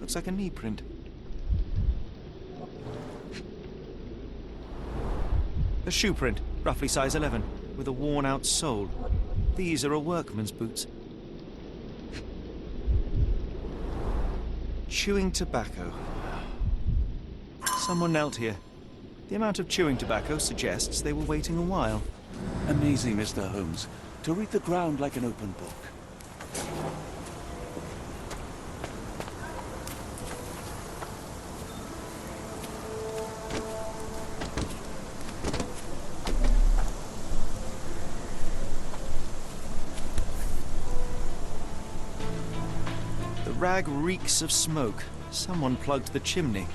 Looks like a knee print. A shoe print, roughly size 11, with a worn-out sole. These are a workman's boots. Chewing tobacco. Someone knelt here. The amount of chewing tobacco suggests they were waiting a while. Amazing, Mr. Holmes. To read the ground like an open book. The rag reeks of smoke. Someone plugged the chimney.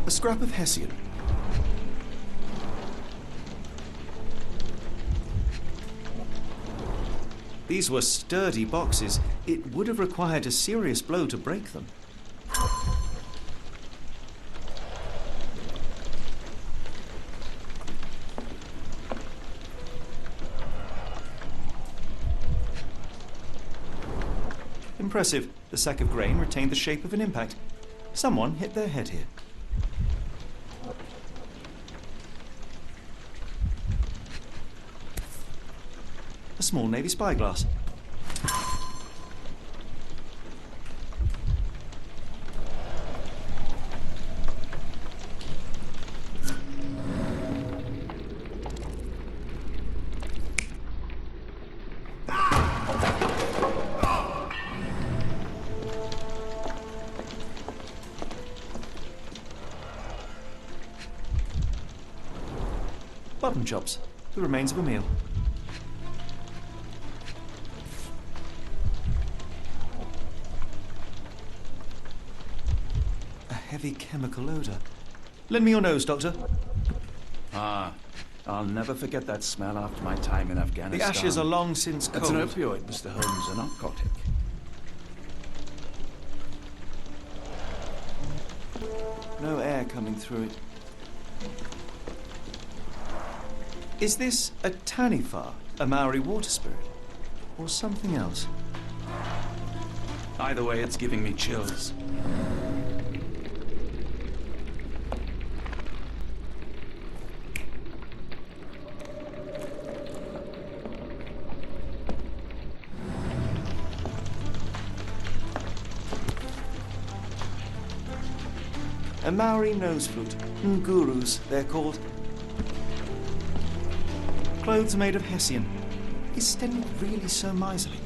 A scrap of Hessian. These were sturdy boxes. It would have required a serious blow to break them. Impressive. The sack of grain retained the shape of an impact. Someone hit their head here. A small navy spyglass. Button chops, the remains of a meal. Heavy chemical odor. Lend me your nose, Doctor. Ah, I'll never forget that smell after my time in Afghanistan. The ashes are long since cold. That's an opioid, Mr. Holmes, a narcotic. No air coming through it. Is this a tanifar, a Maori water spirit, or something else? Either way, it's giving me chills. A Maori nose flute. Ngurus, they're called. Clothes made of Hessian. Is Stenny really so miserly?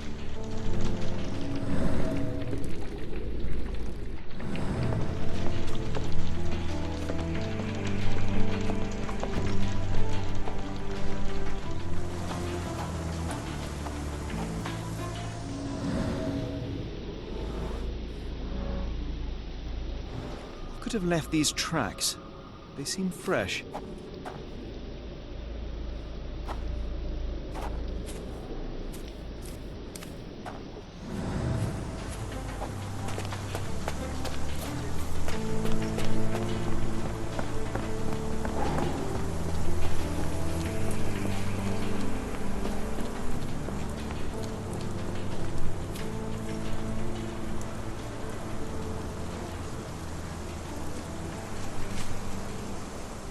Could have left these tracks. They seem fresh.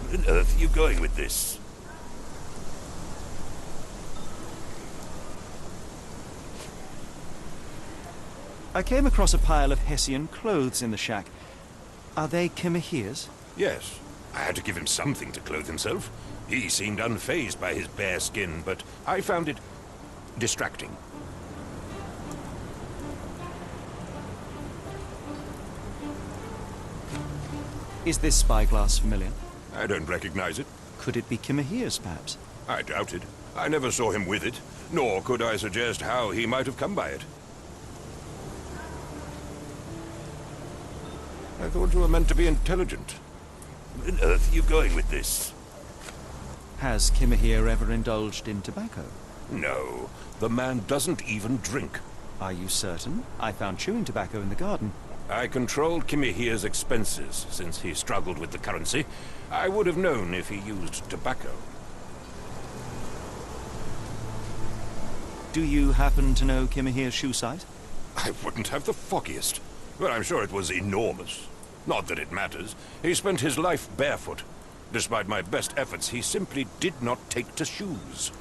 Where on earth are you going with this? I came across a pile of Hessian clothes in the shack. Are they Kimihia's? Yes. I had to give him something to clothe himself. He seemed unfazed by his bare skin, but I found it distracting. Is this spyglass familiar? I don't recognize it. Could it be Kimihia's, perhaps? I doubt it. I never saw him with it, nor could I suggest how he might have come by it. I thought you were meant to be intelligent. Where on earth are you going with this? Has Kimihia ever indulged in tobacco? No, the man doesn't even drink. Are you certain? I found chewing tobacco in the garden. I controlled Kimihia's expenses since he struggled with the currency. I would have known if he used tobacco. Do you happen to know Kimihia's shoe size? I wouldn't have the foggiest. But I'm sure it was enormous. Not that it matters. He spent his life barefoot. Despite my best efforts, he simply did not take to shoes.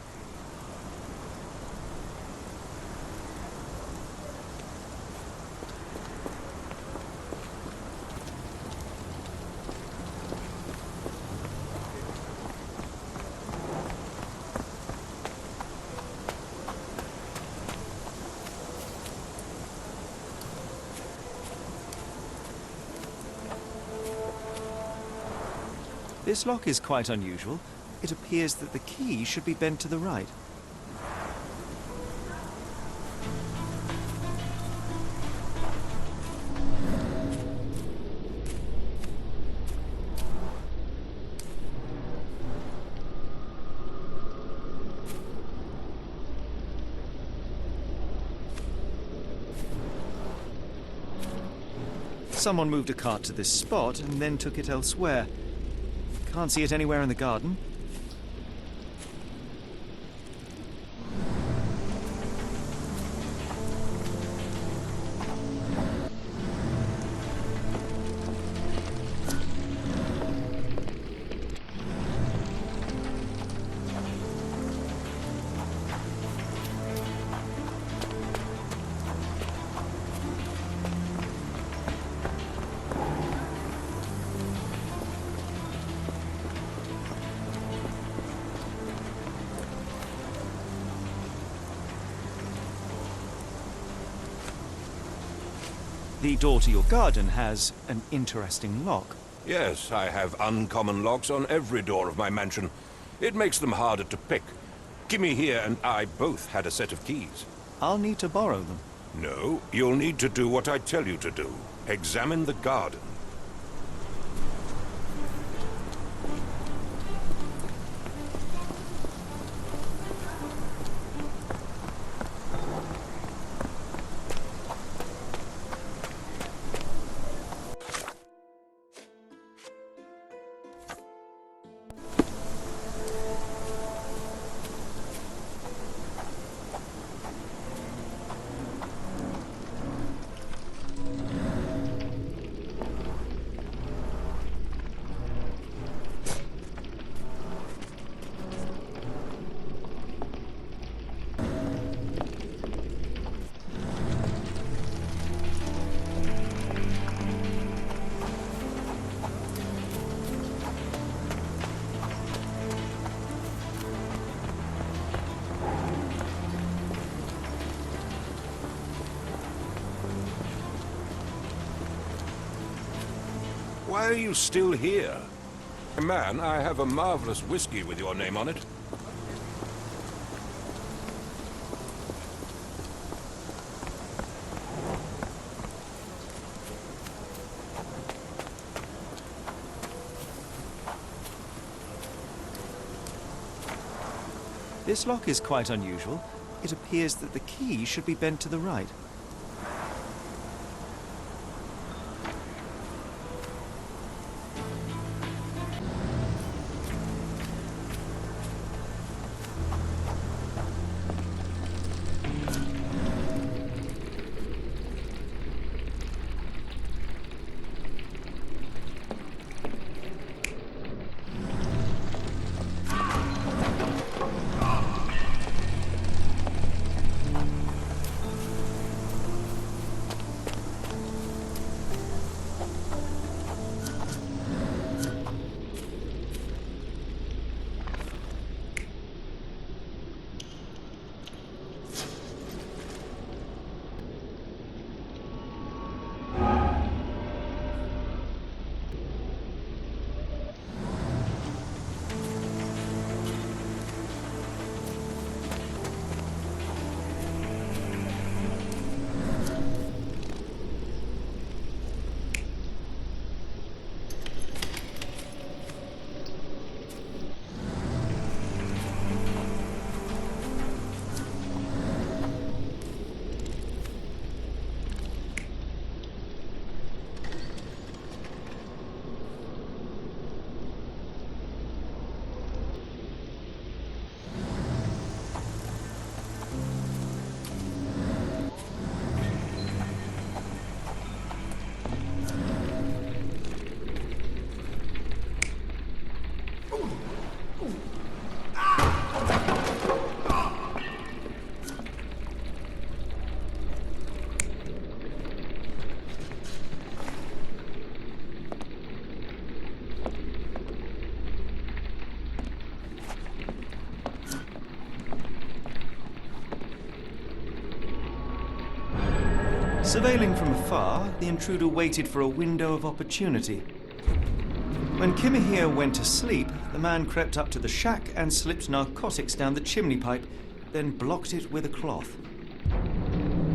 This lock is quite unusual. It appears that the key should be bent to the right. Someone moved a cart to this spot and then took it elsewhere. Can't see it anywhere in the garden. The door to your garden has an interesting lock. Yes, I have uncommon locks on every door of my mansion. It makes them harder to pick. Kimihia and I both had a set of keys. I'll need to borrow them. No, you'll need to do what I tell you to do. Examine the garden. Why are you still here? Man, I have a marvelous whiskey with your name on it. This lock is quite unusual. It appears that the key should be bent to the right. Surveilling from afar, the intruder waited for a window of opportunity. When Kimihia went to sleep, the man crept up to the shack and slipped narcotics down the chimney pipe, then blocked it with a cloth.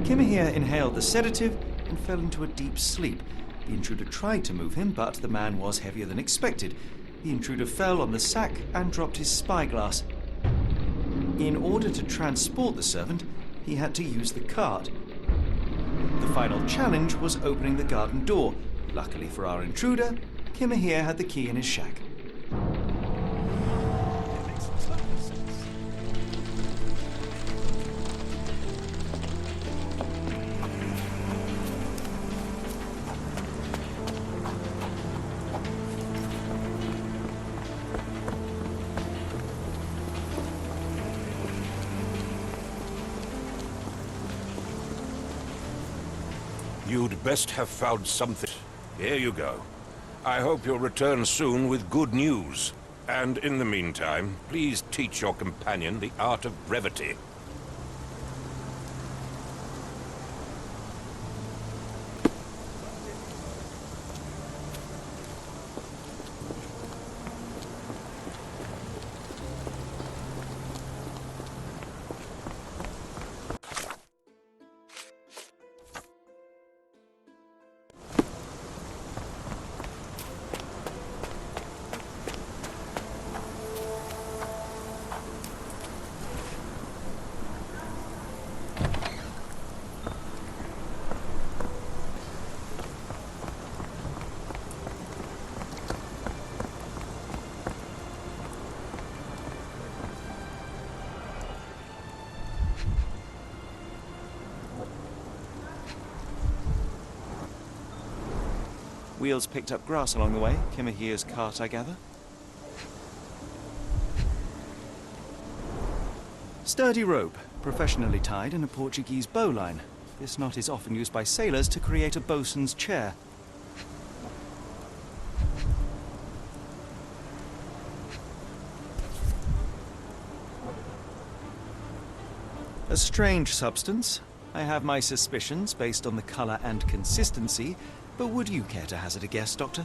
Kimihia inhaled the sedative and fell into a deep sleep. The intruder tried to move him, but the man was heavier than expected. The intruder fell on the sack and dropped his spyglass. In order to transport the servant, he had to use the cart. The final challenge was opening the garden door. Luckily for our intruder, Kimihia had the key in his shack. You'd best have found something. Here you go. I hope you'll return soon with good news. And in the meantime, please teach your companion the art of brevity. Wheels picked up grass along the way. Kimihia's cart, I gather. Sturdy rope, professionally tied in a Portuguese bowline. This knot is often used by sailors to create a bosun's chair. A strange substance. I have my suspicions based on the color and consistency, but would you care to hazard a guess, Doctor?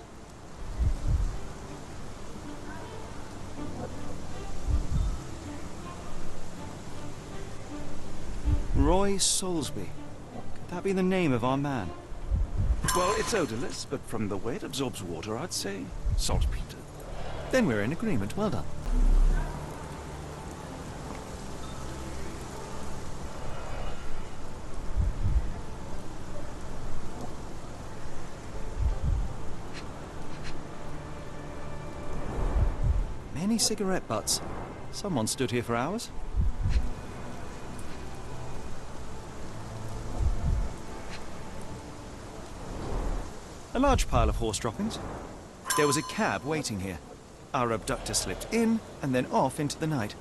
Roy Soulsby. Could that be the name of our man? Well, it's odorless, but from the way it absorbs water, I'd say saltpeter. Then we're in agreement. Well done. Many cigarette butts. Someone stood here for hours. A large pile of horse droppings. There was a cab waiting here. Our abductor slipped in and then off into the night.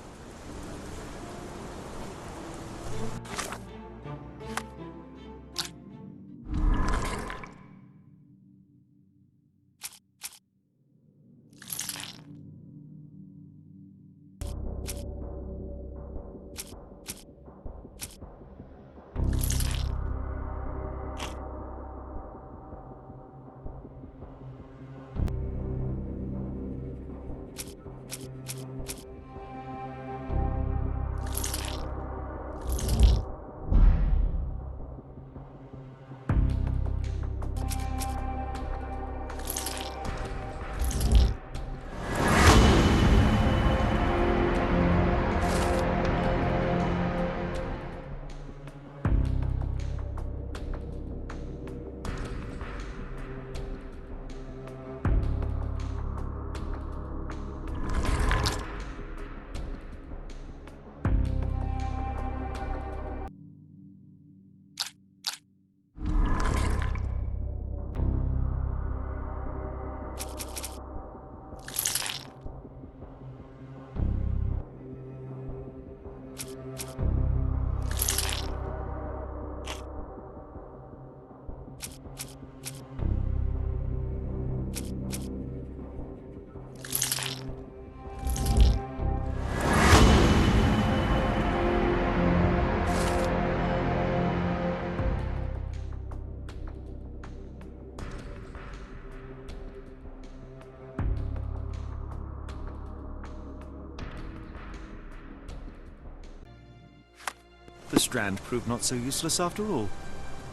The Strand proved not so useless after all.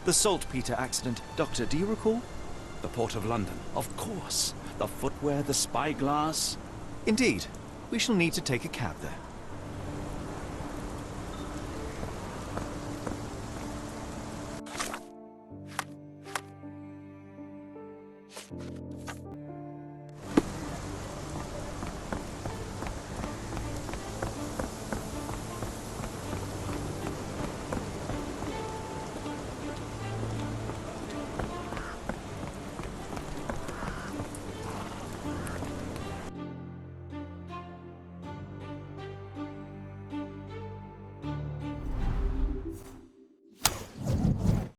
The saltpeter accident. Doctor, do you recall? The Port of London, of course. The footwear, the spyglass. Indeed. We shall need to take a cab there.